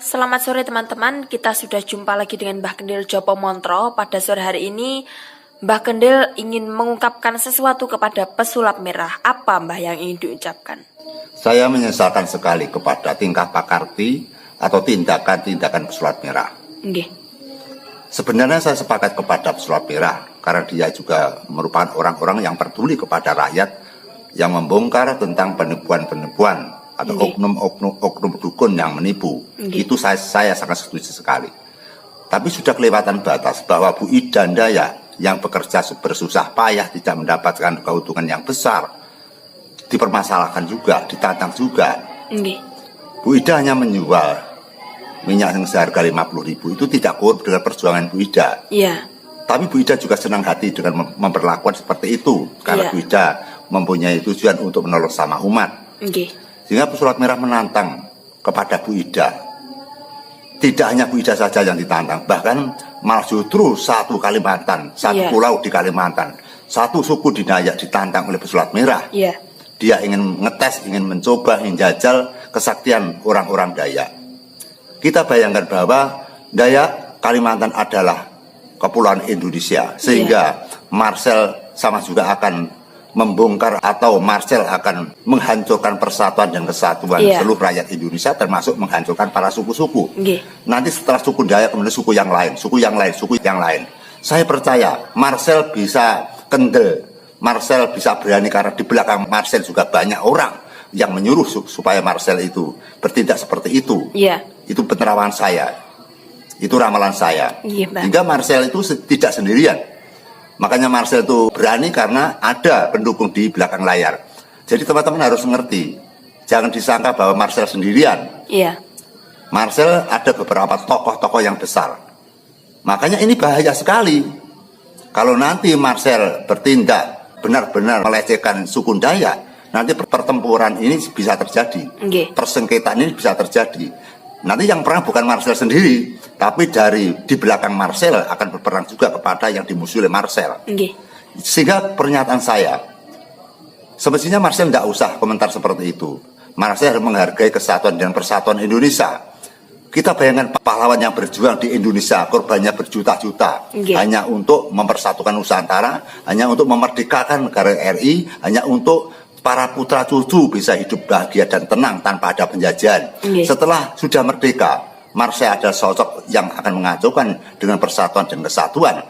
Selamat sore teman-teman, kita sudah jumpa lagi dengan Mbah Kendil Jopo Montro. Pada sore hari ini, Mbah Kendil ingin mengungkapkan sesuatu kepada pesulap merah. Apa Mbah yang ingin diucapkan? Saya menyesalkan sekali kepada tingkah Pak Karti atau tindakan-tindakan pesulap merah. Nggih. Sebenarnya saya sepakat kepada pesulap merah karena dia juga merupakan orang-orang yang peduli kepada rakyat, yang membongkar tentang penipuan-penipuan atau oknum dukun yang menipu. Itu saya sangat setuju sekali. Tapi sudah kelewatan batas bahwa Bu Ida Ndaya yang bekerja bersusah payah tidak mendapatkan keuntungan yang besar, dipermasalahkan juga, ditantang juga. Bu Ida hanya menjual minyak yang seharga 50.000, itu tidak korup dengan perjuangan Bu Ida. Iya. Tapi Bu Ida juga senang hati dengan memperlakukan seperti itu, karena Bu Ida mempunyai tujuan untuk menolong sama umat. Sehingga pesulap merah menantang kepada Bu Ida. Tidak hanya Bu Ida saja yang ditantang, bahkan malah justru satu Kalimantan, satu pulau di Kalimantan, satu suku di Dayak ditantang oleh pesulap merah. Dia ingin ngetes, ingin mencoba, ingin jajal kesaktian orang-orang Dayak. Kita bayangkan bahwa Dayak Kalimantan adalah kepulauan Indonesia, sehingga Marcel sama juga akan membongkar atau Marcel akan menghancurkan persatuan dan kesatuan seluruh rakyat Indonesia, termasuk menghancurkan para suku-suku. Nanti setelah suku Dayak kemudian suku yang lain, suku yang lain, suku yang lain. Saya percaya Marcel bisa kendel, Marcel bisa berani, karena di belakang Marcel juga banyak orang yang menyuruh supaya Marcel itu bertindak seperti itu. Itu penerawangan saya, itu ramalan saya. Hingga Marcel itu tidak sendirian. Makanya Marcel itu berani karena ada pendukung di belakang layar. Jadi teman-teman harus mengerti, jangan disangka bahwa Marcel sendirian. Marcel ada beberapa tokoh-tokoh yang besar. Makanya ini bahaya sekali. Kalau nanti Marcel bertindak benar-benar melecehkan suku Dayak, nanti pertempuran ini bisa terjadi. Persengketaan ini bisa terjadi. Nanti yang perang bukan Marcel sendiri, tapi di belakang Marcel akan berperang juga kepada yang dimusuhi oleh Marcel. Sehingga pernyataan saya, semestinya Marcel tidak usah komentar seperti itu. Marcel harus menghargai kesatuan dan persatuan Indonesia. Kita bayangkan pahlawan yang berjuang di Indonesia, korbannya berjuta-juta, hanya untuk mempersatukan Nusantara, hanya untuk memerdekakan negara RI, hanya untuk para putra cucu bisa hidup bahagia dan tenang tanpa ada penjajahan. Setelah sudah merdeka, Marcel adalah sosok yang akan mengacaukan dengan persatuan dan kesatuan.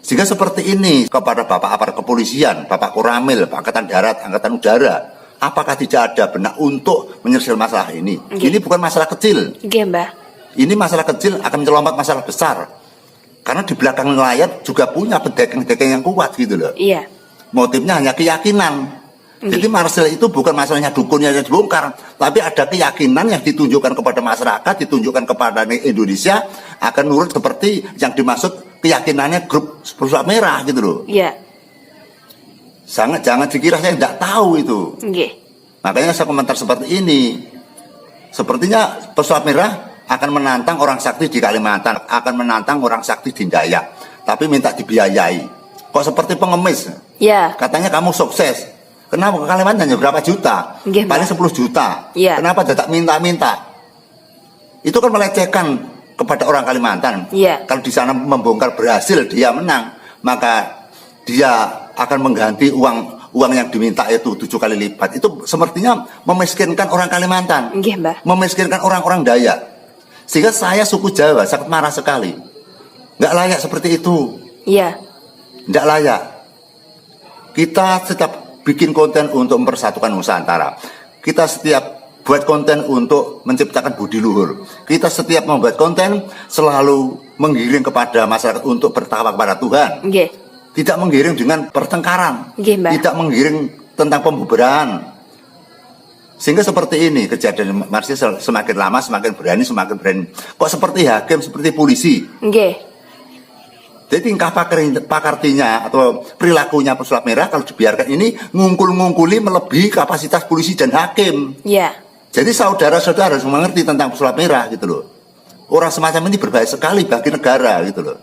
Sehingga seperti ini kepada Bapak aparat kepolisian, Bapak Koramil, Angkatan Darat, Angkatan Udara, apakah tidak ada benak untuk menyelesaikan masalah ini? Ini bukan masalah kecil. Ini masalah kecil akan menyelompat masalah besar. Karena di belakang layar juga punya pedekeng-pedekeng yang kuat gitu loh. Motifnya hanya keyakinan. Jadi Marcel itu bukan masalahnya dukunnya yang dibongkar, tapi ada keyakinan yang ditunjukkan kepada masyarakat, ditunjukkan kepada Indonesia akan nurut seperti yang dimaksud keyakinannya grup pesulap merah gitu loh. Jangan dikira saya tidak tahu itu. Makanya saya komentar seperti ini. Sepertinya pesulap merah akan menantang orang sakti di Kalimantan, akan menantang orang sakti di Dayak, tapi minta dibiayai. Kok seperti pengemis? Katanya kamu sukses. Kenapa ke Kalimantan hanya berapa juta? Paling 10 juta. Kenapa tidak minta-minta? Itu kan melecehkan kepada orang Kalimantan. Kalau di sana membongkar berhasil, dia menang, maka dia akan mengganti uang yang diminta itu 7 kali lipat. Itu sepertinya memiskinkan orang Kalimantan, memiskinkan orang-orang Dayak. Sehingga saya suku Jawa sangat marah sekali. Nggak layak seperti itu. Nggak layak. Kita tetap bikin konten untuk mempersatukan Nusantara. Kita setiap buat konten untuk menciptakan budi luhur. Kita setiap membuat konten selalu menggiring kepada masyarakat untuk bertawakal kepada Tuhan. Tidak menggiring dengan pertengkaran. Tidak menggiring tentang pembubaran. Sehingga seperti ini kejadian Marcel semakin lama semakin berani. Kok seperti hakim, seperti polisi. Jadi tingkah pakartinya atau perilakunya pesulap merah kalau dibiarkan ini ngungkuli melebihi kapasitas polisi dan hakim. Jadi saudara-saudara harus mengerti tentang pesulap merah gitu loh. Orang semacam ini berbahaya sekali bagi negara gitu loh.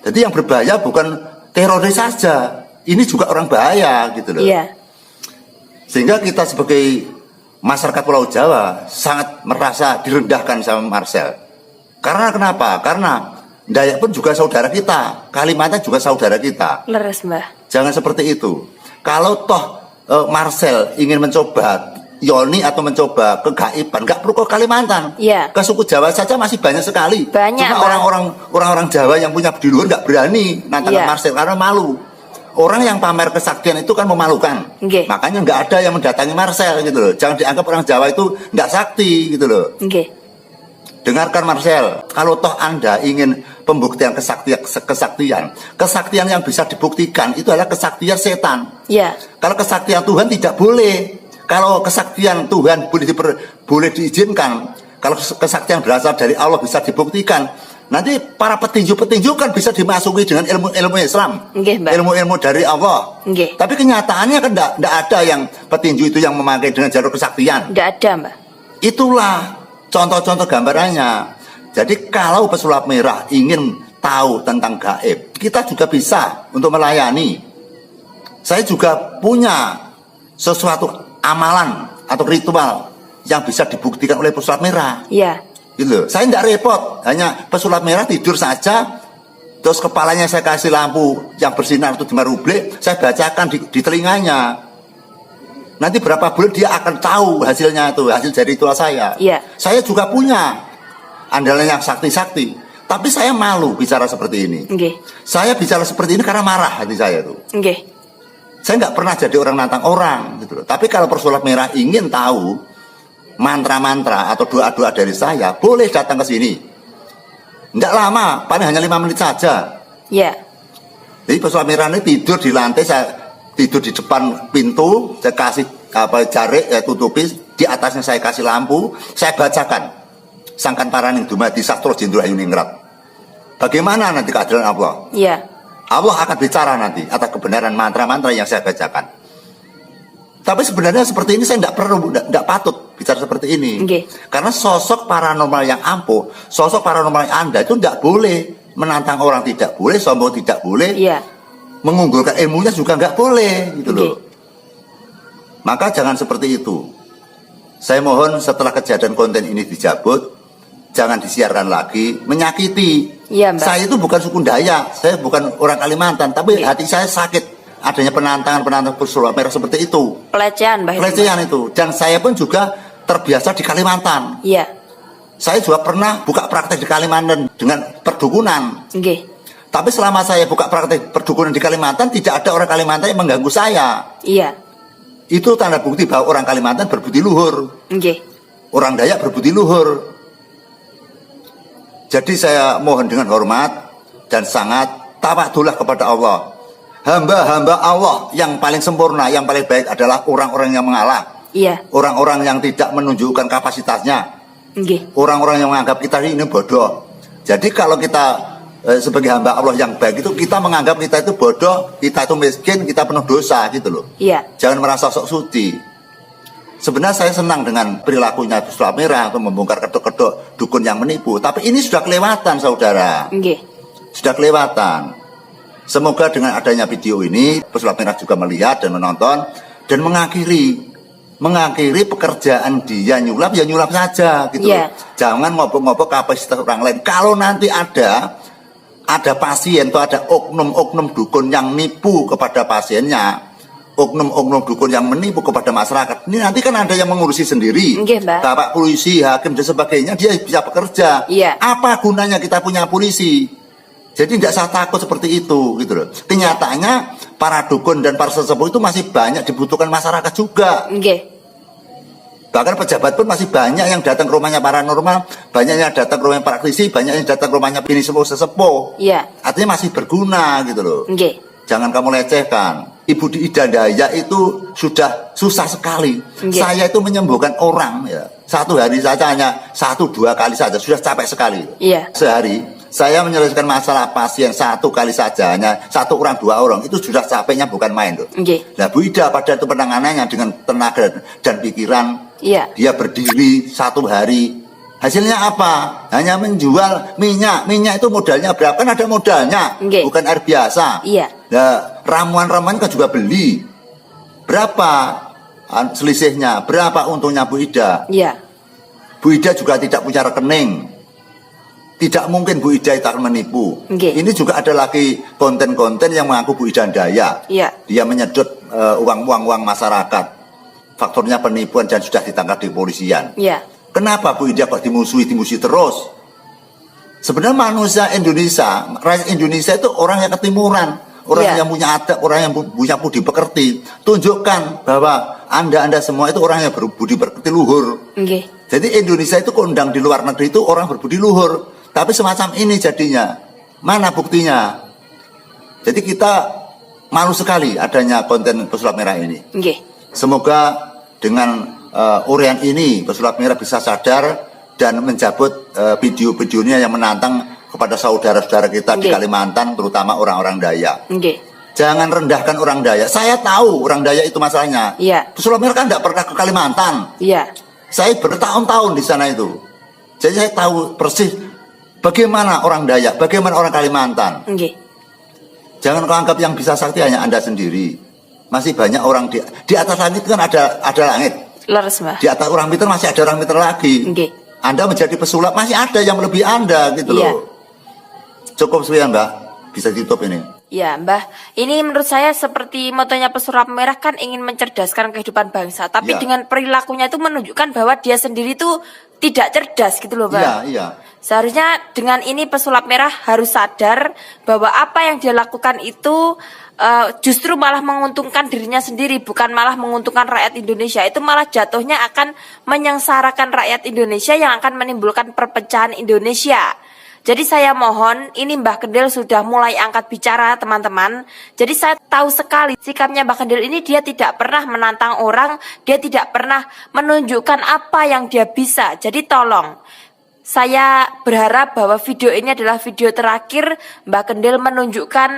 Jadi yang berbahaya bukan teroris saja, ini juga orang bahaya gitu loh. Sehingga kita sebagai masyarakat Pulau Jawa sangat merasa direndahkan sama Marcel. Karena kenapa? Karena Dayak pun juga saudara kita, Kalimantan juga saudara kita. Leres, Mbah. Jangan seperti itu. Kalau toh Marcel ingin mencoba Yoni atau mencoba kegaiban, nggak perlu ke Kalimantan. Iya. Ke suku Jawa saja masih banyak sekali. Banyak. Cuma orang-orang Jawa yang punya di luar nggak berani nantang Marcel karena malu. Orang yang pamer kesaktian itu kan memalukan. Okay. Makanya nggak ada yang mendatangi Marcel gitu loh. Jangan dianggap orang Jawa itu nggak sakti gitu loh. Okay. Dengarkan Marcel, kalau toh Anda ingin pembuktian kesaktian yang bisa dibuktikan itu adalah kesaktian setan. Yeah. Kalau kesaktian Tuhan tidak boleh. Kalau kesaktian Tuhan boleh diizinkan. Kalau kesaktian berasal dari Allah bisa dibuktikan. Nanti para petinju-petinju kan bisa dimasuki dengan ilmu Islam. Okay, ilmu-ilmu dari Allah. Okay. Tapi kenyataannya kan tidak ada yang petinju itu yang memakai dengan jalur kesaktian. Tidak ada, Mbak. Itulah contoh-contoh gambarannya. Jadi kalau pesulap merah ingin tahu tentang gaib, kita juga bisa untuk melayani. Saya juga punya sesuatu amalan atau ritual yang bisa dibuktikan oleh pesulap merah. Iya. Gitu. Saya tidak repot, hanya pesulap merah tidur saja, terus kepalanya saya kasih lampu yang bersinar itu 5 rublek, saya bacakan di telinganya. Nanti berapa bulan dia akan tahu hasilnya itu, hasil dari ritual saya. Iya. Saya juga punya andalan yang sakti-sakti, tapi saya malu bicara seperti ini. Okay. Saya bicara seperti ini karena marah hati saya itu. Okay. Saya nggak pernah jadi orang nantang orang gitu loh. Tapi kalau pesulap merah ingin tahu mantra-mantra atau doa-doa dari saya, boleh datang ke sini. Nggak lama, paling hanya 5 menit saja. Iya. Jadi pesulap merah ini tidur di lantai, saya tidur di depan pintu, saya kasih jarik, tutupi, di atasnya saya kasih lampu, saya bacakan Sangkan Paraning Dumadi Sastro Jendro Ayuningrat. Bagaimana nanti keadilan Allah? Iya. Allah akan bicara nanti atas kebenaran mantra-mantra yang saya bacakan. Tapi sebenarnya seperti ini saya tidak patut bicara seperti ini. Okay. Karena sosok paranormal yang ampuh, sosok paranormal Anda itu tidak boleh menantang orang, tidak boleh sombong, tidak boleh. Iya. Mengunggulkan ilmunya juga nggak boleh gitu Okay. loh. Maka jangan seperti itu. Saya mohon setelah kejadian konten ini dicabut, jangan disiarkan lagi, menyakiti. Iya, Mbak. Saya itu bukan suku Dayak, saya bukan orang Kalimantan, tapi Okay. hati saya sakit adanya penantangan pesulap merah seperti itu. Pelecehan, Mbak. Pelecehan itu. Dan saya pun juga terbiasa di Kalimantan. Iya. Saya juga pernah buka praktek di Kalimantan dengan perdukunan. Okay. Tapi selama saya buka praktek perdukunan di Kalimantan, tidak ada orang Kalimantan yang mengganggu saya. Iya. Itu tanda bukti bahwa orang Kalimantan berbudi luhur. Okay. Orang Dayak berbudi luhur. Jadi saya mohon dengan hormat dan sangat tawadhulah kepada Allah. Hamba-hamba Allah yang paling sempurna, yang paling baik adalah orang-orang yang mengalah. Iya. Orang-orang yang tidak menunjukkan kapasitasnya. Okay. Orang-orang yang menganggap kita ini bodoh. Jadi kalau kita sebagai hamba Allah yang baik itu, kita menganggap kita itu bodoh, kita itu miskin, kita penuh dosa gitu loh. Iya. Jangan merasa sok suci. Sebenarnya saya senang dengan perilakunya pesulap merah untuk membongkar kedok-kedok dukun yang menipu. Tapi ini sudah kelewatan, saudara. Okay. Sudah kelewatan. Semoga dengan adanya video ini pesulap merah juga melihat dan menonton dan mengakhiri pekerjaan dia nyulap, ya nyulap saja gitu. Yeah. Jangan ngobok-ngobok kapasitas orang lain. Kalau nanti ada pasien atau ada oknum-oknum dukun yang nipu kepada pasiennya, oknum-oknum dukun yang menipu kepada masyarakat, ini nanti kan ada yang mengurusi sendiri. Okay, Mbak. Bapak polisi, hakim dan sebagainya, dia bisa bekerja. Yeah. Apa gunanya kita punya polisi? Jadi tidak usah takut seperti itu gitu loh. Kenyataannya para dukun dan para sesepuh itu masih banyak dibutuhkan masyarakat juga. Okay. Bahkan pejabat pun masih banyak yang datang ke rumahnya paranormal, banyak yang datang ke rumahnya praktisi, banyak yang datang ke rumahnya bini sesepuh. Iya. Artinya masih berguna gitu loh. Okay. Jangan kamu lecehkan. Ibu di Ida Dayak itu sudah susah sekali. Okay. Saya itu menyembuhkan orang ya. Satu hari saja hanya 1-2 kali saja sudah capek sekali. Iya. Sehari saya menyelesaikan masalah pasien 1 kali saja, hanya 1 orang 2 orang, itu sudah capeknya bukan main tuh. Okay. Nah Bu Ida pada itu penanganannya dengan tenaga dan pikiran, Iya. dia berdiri 1 hari, hasilnya apa? Hanya menjual minyak itu modalnya berapa? Kan ada modalnya, Okay. bukan air biasa. Iya. Nah ramuan-ramuan kan juga beli, berapa? selisihnya? Berapa untungnya Bu Ida? Iya. Bu Ida juga tidak punya rekening. Tidak mungkin Bu Ida itu akan menipu. Ini juga ada lagi konten-konten yang mengaku Bu Ida daya. Dia menyedot uang masyarakat. Faktornya penipuan dan sudah ditangkap di kepolisian. Kenapa Bu Ida kok dimusuhi terus? Sebenarnya manusia Indonesia, rakyat Indonesia itu orang yang ketimuran, orang yang punya adab, orang yang punya budi pekerti. Tunjukkan bahwa Anda semua itu orang yang berbudi pekerti luhur. Jadi Indonesia itu kondang di luar negeri itu orang berbudi luhur. Tapi semacam ini jadinya. Mana buktinya? Jadi kita malu sekali adanya konten pesulap merah ini. Semoga dengan uraian ini pesulap merah bisa sadar dan mencabut video-videonya yang menantang kepada saudara-saudara kita di Kalimantan, terutama orang-orang Dayak. Jangan rendahkan orang Dayak. Saya tahu orang Dayak itu masalahnya. Pesulap merah kan tidak pernah ke Kalimantan. Saya bertahun-tahun di sana itu. Jadi saya tahu persis bagaimana orang Dayak, bagaimana orang Kalimantan. Jangan kau anggap yang bisa sakti hanya Anda sendiri. Masih banyak orang di atas langit kan ada langit. Di atas orang Pinter masih ada orang Pinter lagi. Anda menjadi pesulap masih ada yang lebih Anda gitu loh. Cukup sekian Mbak, bisa ditutup ini. Ya Mbah, ini menurut saya seperti motonya pesulap merah kan ingin mencerdaskan kehidupan bangsa. Tapi dengan perilakunya itu menunjukkan bahwa dia sendiri itu tidak cerdas gitu loh Mbak. Seharusnya dengan ini pesulap merah harus sadar bahwa apa yang dia lakukan itu justru malah menguntungkan dirinya sendiri, bukan malah menguntungkan rakyat Indonesia. Itu malah jatuhnya akan menyengsarakan rakyat Indonesia yang akan menimbulkan perpecahan Indonesia. Jadi saya mohon, ini Mbah Kendil sudah mulai angkat bicara teman-teman. Jadi saya tahu sekali sikapnya Mbah Kendil ini, dia tidak pernah menantang orang, dia tidak pernah menunjukkan apa yang dia bisa. Jadi tolong, saya berharap bahwa video ini adalah video terakhir Mbah Kendil menunjukkan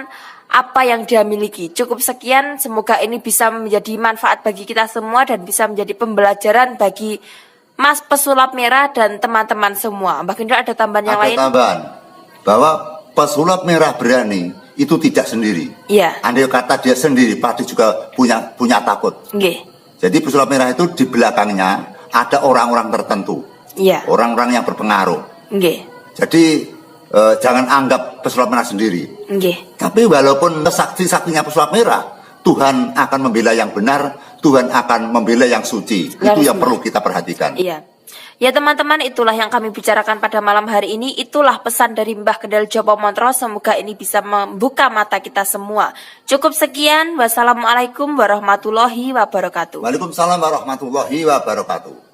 apa yang dia miliki. Cukup sekian, semoga ini bisa menjadi manfaat bagi kita semua dan bisa menjadi pembelajaran bagi Mas pesulap merah dan teman-teman semua. Mbak Kendil ada tambahan yang lain? Ada tambahan bahwa pesulap merah berani itu tidak sendiri. Andai kata dia sendiri, pasti juga punya takut. Jadi pesulap merah itu di belakangnya ada orang-orang tertentu, orang-orang yang berpengaruh. Jadi jangan anggap pesulap merah sendiri. Tapi walaupun sakti-saktinya pesulap merah, Tuhan akan membela yang benar, Tuhan akan membela yang suci. Itu yang perlu kita perhatikan. Ya teman-teman, itulah yang kami bicarakan pada malam hari ini. Itulah pesan dari Mbah Kendil Jopo Montro. Semoga ini bisa membuka mata kita semua. Cukup sekian. Wassalamualaikum warahmatullahi wabarakatuh. Waalaikumsalam warahmatullahi wabarakatuh.